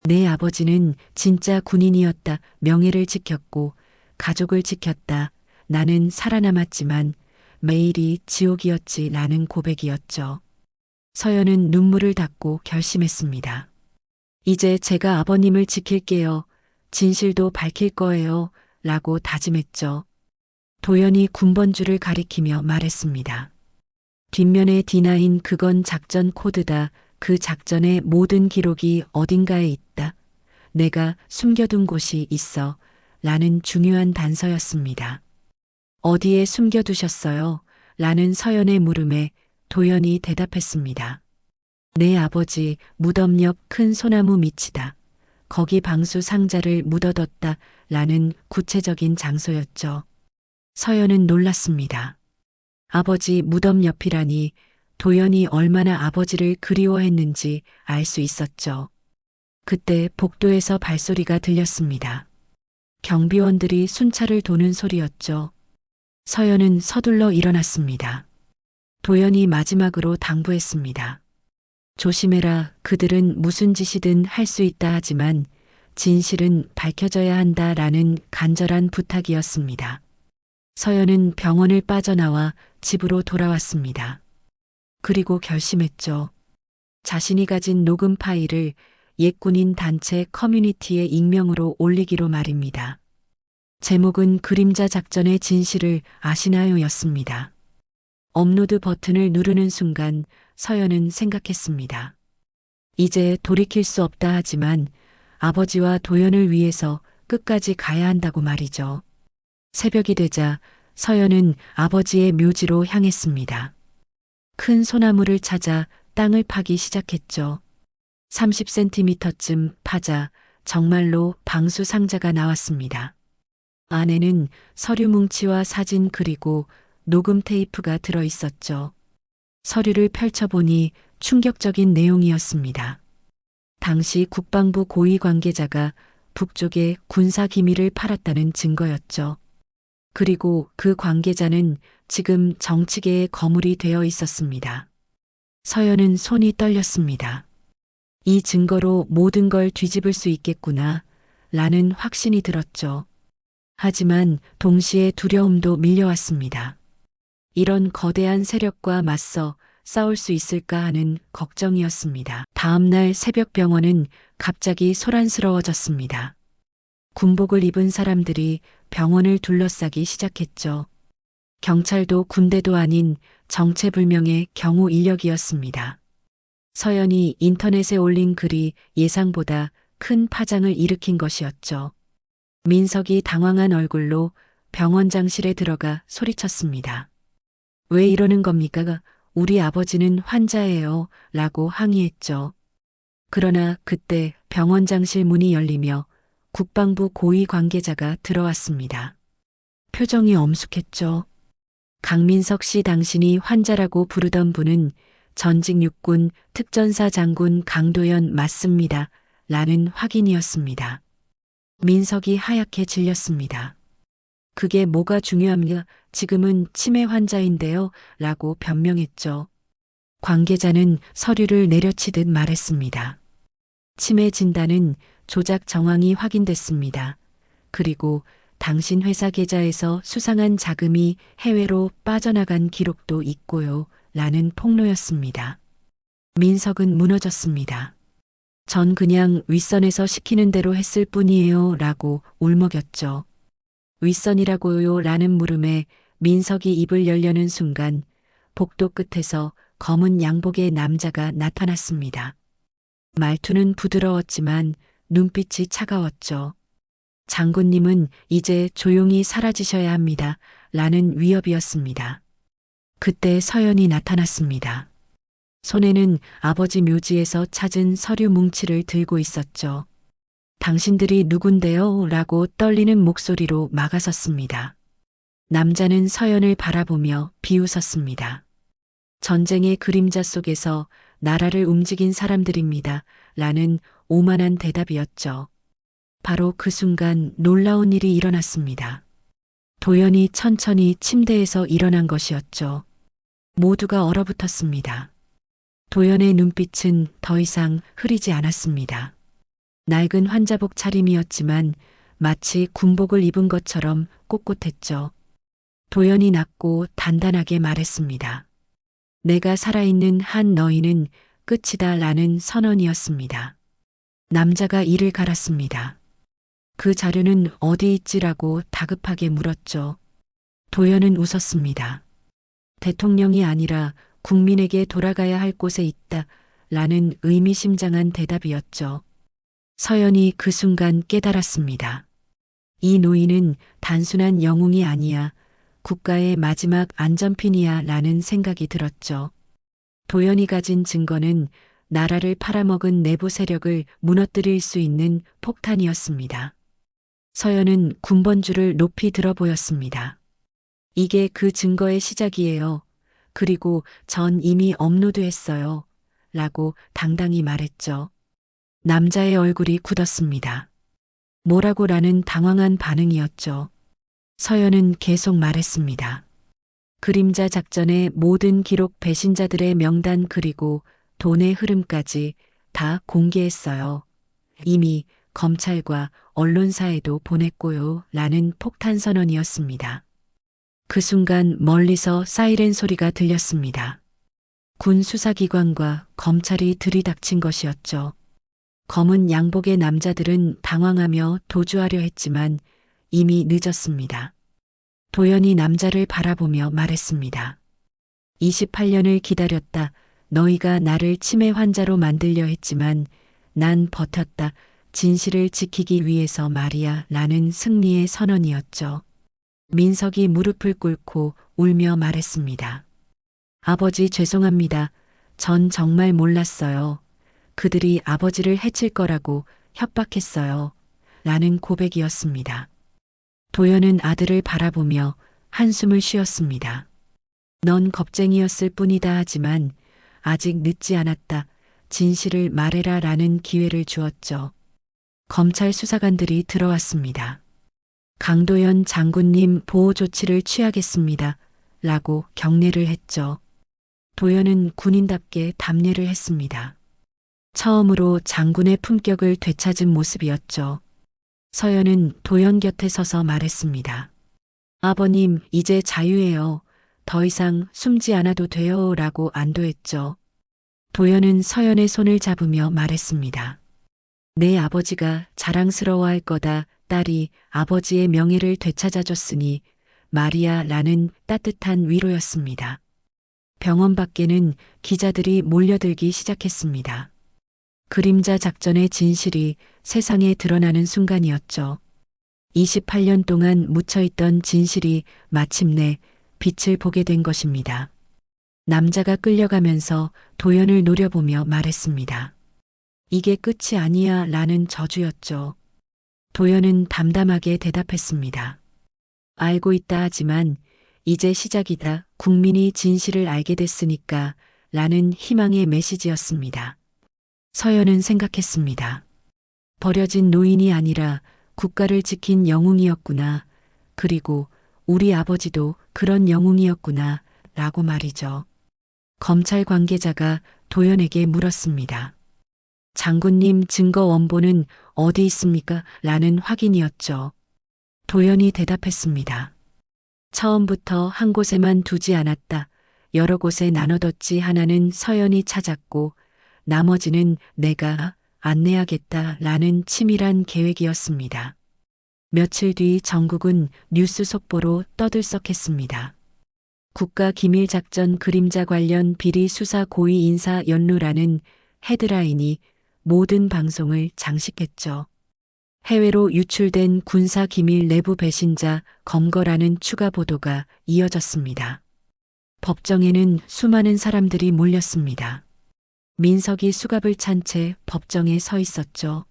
Speaker 1: 내 아버지는 진짜 군인이었다. 명예를 지켰고 가족을 지켰다. 나는 살아남았지만 매일이 지옥이었지. 라는 고백이었죠. 서연은 눈물을 닦고 결심했습니다. 이제 제가 아버님을 지킬게요. 진실도 밝힐 거예요. 라고 다짐했죠. 도연이 군번줄을 가리키며 말했습니다. 뒷면에 D9 그건 작전 코드다. 그 작전의 모든 기록이 어딘가에 있다. 내가 숨겨둔 곳이 있어. 라는 중요한 단서였습니다. 어디에 숨겨두셨어요? 라는 서연의 물음에 도연이 대답했습니다. 내 아버지 무덤 옆 큰 소나무 밑이다. 거기 방수 상자를 묻어뒀다. 라는 구체적인 장소였죠. 서연은 놀랐습니다. 아버지 무덤 옆이라니 도연이 얼마나 아버지를 그리워했는지 알 수 있었죠. 그때 복도에서 발소리가 들렸습니다. 경비원들이 순찰을 도는 소리였죠. 서연은 서둘러 일어났습니다. 도연이 마지막으로 당부했습니다. 조심해라. 그들은 무슨 짓이든 할 수 있다 하지만 진실은 밝혀져야 한다라는 간절한 부탁이었습니다. 서연은 병원을 빠져나와 집으로 돌아왔습니다. 그리고 결심했죠. 자신이 가진 녹음 파일을 옛 군인 단체 커뮤니티에 익명으로 올리기로 말입니다. 제목은 그림자 작전의 진실을 아시나요였습니다. 업로드 버튼을 누르는 순간 서연은 생각했습니다. 이제 돌이킬 수 없다 하지만 아버지와 도연을 위해서 끝까지 가야 한다고 말이죠. 새벽이 되자 서연은 아버지의 묘지로 향했습니다. 큰 소나무를 찾아 땅을 파기 시작했죠. 30cm쯤 파자 정말로 방수 상자가 나왔습니다. 안에는 서류 뭉치와 사진 그리고 녹음 테이프가 들어 있었죠. 서류를 펼쳐보니 충격적인 내용이었습니다. 당시 국방부 고위 관계자가 북쪽에 군사 기밀을 팔았다는 증거였죠. 그리고 그 관계자는 지금 정치계의 거물이 되어 있었습니다. 서연은 손이 떨렸습니다. 이 증거로 모든 걸 뒤집을 수 있겠구나, 라는 확신이 들었죠. 하지만 동시에 두려움도 밀려왔습니다. 이런 거대한 세력과 맞서 싸울 수 있을까 하는 걱정이었습니다. 다음 날 새벽 병원은 갑자기 소란스러워졌습니다. 군복을 입은 사람들이 병원을 둘러싸기 시작했죠. 경찰도 군대도 아닌 정체불명의 경호 인력이었습니다. 서연이 인터넷에 올린 글이 예상보다 큰 파장을 일으킨 것이었죠. 민석이 당황한 얼굴로 병원장실에 들어가 소리쳤습니다. 왜 이러는 겁니까? 우리 아버지는 환자예요. 라고 항의했죠. 그러나 그때 병원장실 문이 열리며 국방부 고위 관계자가 들어왔습니다. 표정이 엄숙했죠. 강민석 씨, 당신이 환자라고 부르던 분은 전직 육군 특전사 장군 강도연 맞습니다. 라는 확인이었습니다. 민석이 하얗게 질렸습니다. 그게 뭐가 중요합니까? 지금은 치매 환자인데요. 라고 변명했죠. 관계자는 서류를 내려치듯 말했습니다. 치매 진단은 조작 정황이 확인됐습니다. 그리고 당신 회사 계좌에서 수상한 자금이 해외로 빠져나간 기록도 있고요. 라는 폭로였습니다. 민석은 무너졌습니다. 전 그냥 윗선에서 시키는 대로 했을 뿐이에요. 라고 울먹였죠. 윗선이라고요? 라는 물음에 민석이 입을 열려는 순간 복도 끝에서 검은 양복의 남자가 나타났습니다. 말투는 부드러웠지만 눈빛이 차가웠죠. 장군님은 이제 조용히 사라지셔야 합니다. 라는 위협이었습니다. 그때 서연이 나타났습니다. 손에는 아버지 묘지에서 찾은 서류 뭉치를 들고 있었죠. 당신들이 누군데요? 라고 떨리는 목소리로 막아섰습니다. 남자는 서연을 바라보며 비웃었습니다. 전쟁의 그림자 속에서 나라를 움직인 사람들입니다. 라는 오만한 대답이었죠. 바로 그 순간 놀라운 일이 일어났습니다. 도연이 천천히 침대에서 일어난 것이었죠. 모두가 얼어붙었습니다. 도연의 눈빛은 더 이상 흐리지 않았습니다. 낡은 환자복 차림이었지만 마치 군복을 입은 것처럼 꼿꼿했죠. 도연이 낮고 단단하게 말했습니다. 내가 살아있는 한 너희는 끝이다. 라는 선언이었습니다. 남자가 이를 갈았습니다. 그 자료는 어디 있지라고 다급하게 물었죠. 도연은 웃었습니다. 대통령이 아니라 국민에게 돌아가야 할 곳에 있다. 라는 의미심장한 대답이었죠. 서연이 그 순간 깨달았습니다. 이 노인은 단순한 영웅이 아니야. 국가의 마지막 안전핀이야. 라는 생각이 들었죠. 도연이 가진 증거는 나라를 팔아먹은 내부 세력을 무너뜨릴 수 있는 폭탄이었습니다. 서연은 군번줄을 높이 들어 보였습니다. 이게 그 증거의 시작이에요. 그리고 전 이미 업로드했어요. 라고 당당히 말했죠. 남자의 얼굴이 굳었습니다. 뭐라고? 라는 당황한 반응이었죠. 서연은 계속 말했습니다. 그림자 작전의 모든 기록, 배신자들의 명단 그리고 돈의 흐름까지 다 공개했어요. 이미 검찰과 언론사에도 보냈고요. 라는 폭탄 선언이었습니다. 그 순간 멀리서 사이렌 소리가 들렸습니다. 군 수사기관과 검찰이 들이닥친 것이었죠. 검은 양복의 남자들은 당황하며 도주하려 했지만 이미 늦었습니다. 도연이 남자를 바라보며 말했습니다. 28년을 기다렸다. 너희가 나를 치매 환자로 만들려 했지만 난 버텼다. 진실을 지키기 위해서 말이야. 라는 승리의 선언이었죠. 민석이 무릎을 꿇고 울며 말했습니다. 아버지 죄송합니다. 전 정말 몰랐어요. 그들이 아버지를 해칠 거라고 협박했어요. 라는 고백이었습니다. 도연은 아들을 바라보며 한숨을 쉬었습니다. 넌 겁쟁이였을 뿐이다 하지만 아직 늦지 않았다. 진실을 말해라 라는 기회를 주었죠. 검찰 수사관들이 들어왔습니다. 강도연 장군님 보호 조치를 취하겠습니다. 라고 경례를 했죠. 도연은 군인답게 답례를 했습니다. 처음으로 장군의 품격을 되찾은 모습이었죠. 서연은 도연 곁에 서서 말했습니다. 아버님, 이제 자유해요. 더 이상 숨지 않아도 돼요. 라고 안도했죠. 도연은 서연의 손을 잡으며 말했습니다. 내 아버지가 자랑스러워할 거다. 딸이 아버지의 명예를 되찾아줬으니 말이야 라는 따뜻한 위로였습니다. 병원 밖에는 기자들이 몰려들기 시작했습니다. 그림자 작전의 진실이 세상에 드러나는 순간이었죠. 28년 동안 묻혀있던 진실이 마침내 빛을 보게 된 것입니다. 남자가 끌려가면서 도연을 노려보며 말했습니다. 이게 끝이 아니야 라는 저주였죠. 도연은 담담하게 대답했습니다. 알고 있다 하지만 이제 시작이다. 국민이 진실을 알게 됐으니까 라는 희망의 메시지였습니다. 서연은 생각했습니다. 버려진 노인이 아니라 국가를 지킨 영웅이었구나. 그리고 우리 아버지도 그런 영웅이었구나. 라고 말이죠. 검찰 관계자가 도연에게 물었습니다. 장군님 증거 원본은 어디 있습니까? 라는 확인이었죠. 도연이 대답했습니다. 처음부터 한 곳에만 두지 않았다. 여러 곳에 나눠뒀지. 하나는 서연이 찾았고 나머지는 내가 안내하겠다. 라는 치밀한 계획이었습니다. 며칠 뒤 전국은 뉴스 속보로 떠들썩했습니다. 국가기밀작전 그림자 관련 비리 수사 고위 인사 연루라는 헤드라인이 모든 방송을 장식했죠. 해외로 유출된 군사기밀 내부 배신자 검거라는 추가 보도가 이어졌습니다. 법정에는 수많은 사람들이 몰렸습니다. 민석이 수갑을 찬 채 법정에 서 있었죠.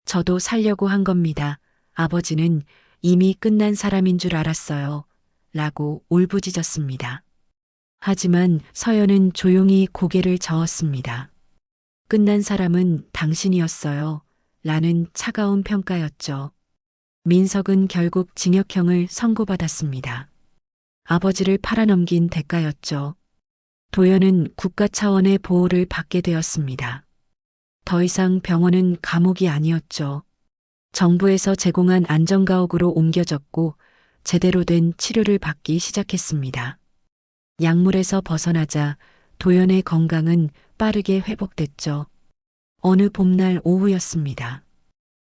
Speaker 1: 저도 살려고 한 겁니다. 아버지는 이미 끝난 사람인 줄 알았어요. 라고 울부짖었습니다. 하지만 서연은 조용히 고개를 저었습니다. 끝난 사람은 당신이었어요. 라는 차가운 평가였죠. 민석은 결국 징역형을 선고받았습니다. 아버지를 팔아넘긴 대가였죠. 도연은 국가 차원의 보호를 받게 되었습니다. 더 이상 병원은 감옥이 아니었죠. 정부에서 제공한 안전가옥으로 옮겨졌고 제대로 된 치료를 받기 시작했습니다. 약물에서 벗어나자 도연의 건강은 빠르게 회복됐죠. 어느 봄날 오후였습니다.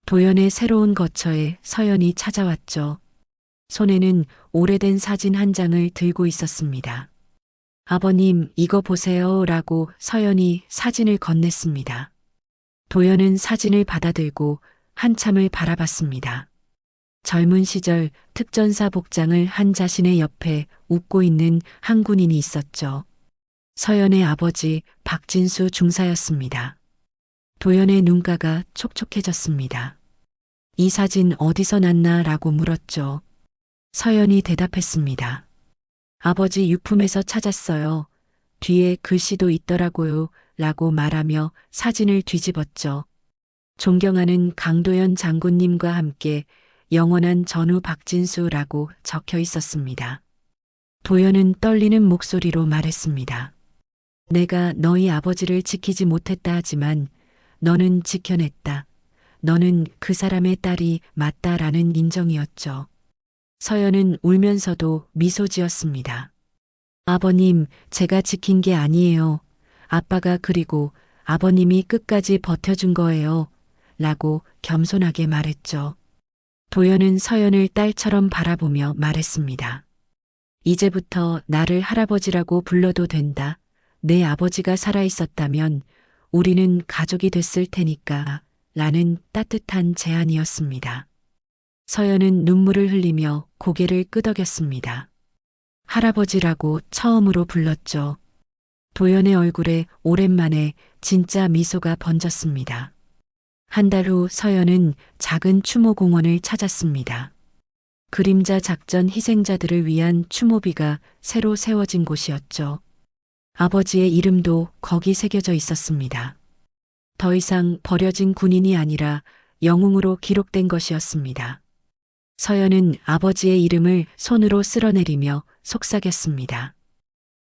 Speaker 1: 도연의 새로운 거처에 서연이 찾아왔죠. 손에는 오래된 사진 한 장을 들고 있었습니다. 아버님, 이거 보세요. 라고 서연이 사진을 건넸습니다. 도연은 사진을 받아들고 한참을 바라봤습니다. 젊은 시절 특전사 복장을 한 자신의 옆에 웃고 있는 한 군인이 있었죠. 서연의 아버지 박진수 중사였습니다. 도연의 눈가가 촉촉해졌습니다. 이 사진 어디서 났나? 라고 물었죠. 서연이 대답했습니다. 아버지 유품에서 찾았어요. 뒤에 글씨도 있더라고요. 라고 말하며 사진을 뒤집었죠. 존경하는 강도연 장군님과 함께 영원한 전우 박진수라고 적혀 있었습니다. 도연은 떨리는 목소리로 말했습니다. 내가 너희 아버지를 지키지 못했다 하지만 너는 지켜냈다. 너는 그 사람의 딸이 맞다라는 인정이었죠. 서연은 울면서도 미소 지었습니다. 아버님, 제가 지킨 게 아니에요. 아빠가 그리고 아버님이 끝까지 버텨준 거예요. 라고 겸손하게 말했죠. 도연은 서연을 딸처럼 바라보며 말했습니다. 이제부터 나를 할아버지라고 불러도 된다. 내 아버지가 살아있었다면 우리는 가족이 됐을 테니까. 라는 따뜻한 제안이었습니다. 서연은 눈물을 흘리며 고개를 끄덕였습니다. 할아버지라고 처음으로 불렀죠. 도연의 얼굴에 오랜만에 진짜 미소가 번졌습니다. 한 달 후 서연은 작은 추모공원을 찾았습니다. 그림자 작전 희생자들을 위한 추모비가 새로 세워진 곳이었죠. 아버지의 이름도 거기 새겨져 있었습니다. 더 이상 버려진 군인이 아니라 영웅으로 기록된 것이었습니다. 서연은 아버지의 이름을 손으로 쓸어내리며 속삭였습니다.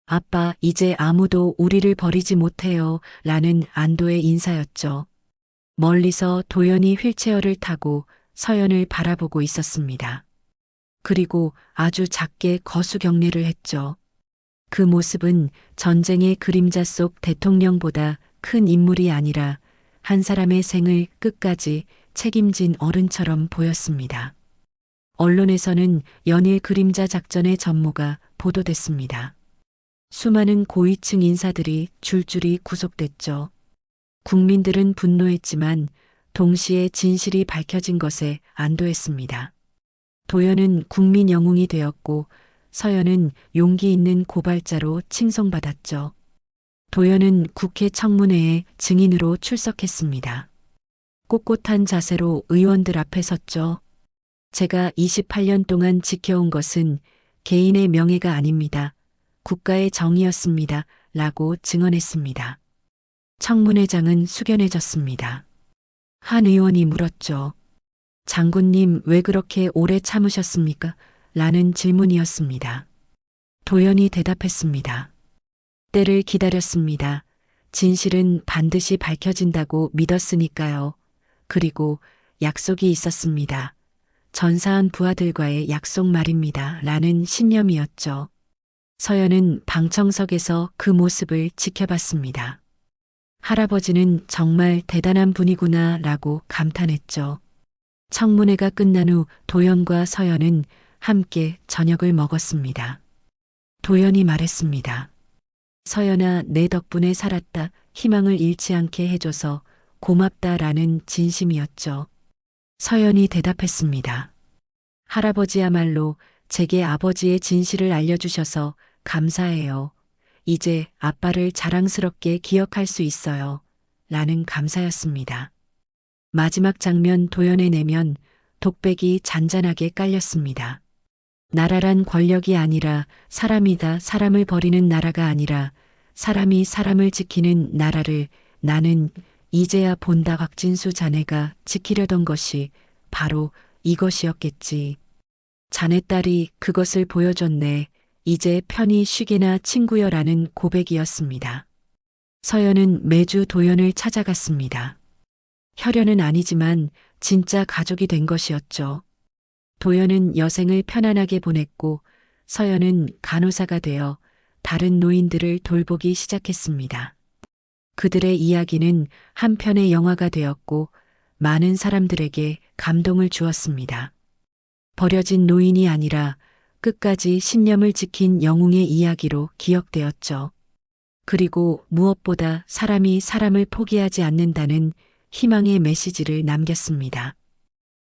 Speaker 1: 아빠, 이제 아무도 우리를 버리지 못해요. 라는 안도의 인사였죠. 멀리서 도연이 휠체어를 타고 서연을 바라보고 있었습니다. 그리고 아주 작게 거수 경례를 했죠. 그 모습은 전쟁의 그림자 속 대통령보다 큰 인물이 아니라 한 사람의 생을 끝까지 책임진 어른처럼 보였습니다. 언론에서는 연일 그림자 작전의 전모가 보도됐습니다. 수많은 고위층 인사들이 줄줄이 구속됐죠. 국민들은 분노했지만 동시에 진실이 밝혀진 것에 안도했습니다. 도연은 국민 영웅이 되었고 서연은 용기 있는 고발자로 칭송받았죠. 도연은 국회 청문회에 증인으로 출석했습니다. 꼿꼿한 자세로 의원들 앞에 섰죠. 제가 28년 동안 지켜온 것은 개인의 명예가 아닙니다. 국가의 정의였습니다. 라고 증언했습니다. 청문회장은 숙연해졌습니다. 한 의원이 물었죠. 장군님, 왜 그렇게 오래 참으셨습니까? 라는 질문이었습니다. 도연이 대답했습니다. 때를 기다렸습니다. 진실은 반드시 밝혀진다고 믿었으니까요. 그리고 약속이 있었습니다. 전사한 부하들과의 약속 말입니다. 라는 신념이었죠. 서연은 방청석에서 그 모습을 지켜봤습니다. 할아버지는 정말 대단한 분이구나 라고 감탄했죠. 청문회가 끝난 후 도연과 서연은 함께 저녁을 먹었습니다. 도연이 말했습니다. 서연아, 내 덕분에 살았다. 희망을 잃지 않게 해줘서 고맙다라는 진심이었죠. 서연이 대답했습니다. 할아버지야말로 제게 아버지의 진실을 알려주셔서 감사해요. 이제 아빠를 자랑스럽게 기억할 수 있어요. 라는 감사였습니다. 마지막 장면 도연의 내면 독백이 잔잔하게 깔렸습니다. 나라란 권력이 아니라 사람이다. 사람을 버리는 나라가 아니라 사람이 사람을 지키는 나라를 나는 이제야 본다. 곽진수 자네가 지키려던 것이 바로 이것이었겠지. 자네 딸이 그것을 보여줬네. 이제 편히 쉬게나 친구여라는 고백이었습니다. 서연은 매주 도연을 찾아갔습니다. 혈연은 아니지만 진짜 가족이 된 것이었죠. 도연은 여생을 편안하게 보냈고 서연은 간호사가 되어 다른 노인들을 돌보기 시작했습니다. 그들의 이야기는 한 편의 영화가 되었고 많은 사람들에게 감동을 주었습니다. 버려진 노인이 아니라 끝까지 신념을 지킨 영웅의 이야기로 기억되었죠. 그리고 무엇보다 사람이 사람을 포기하지 않는다는 희망의 메시지를 남겼습니다.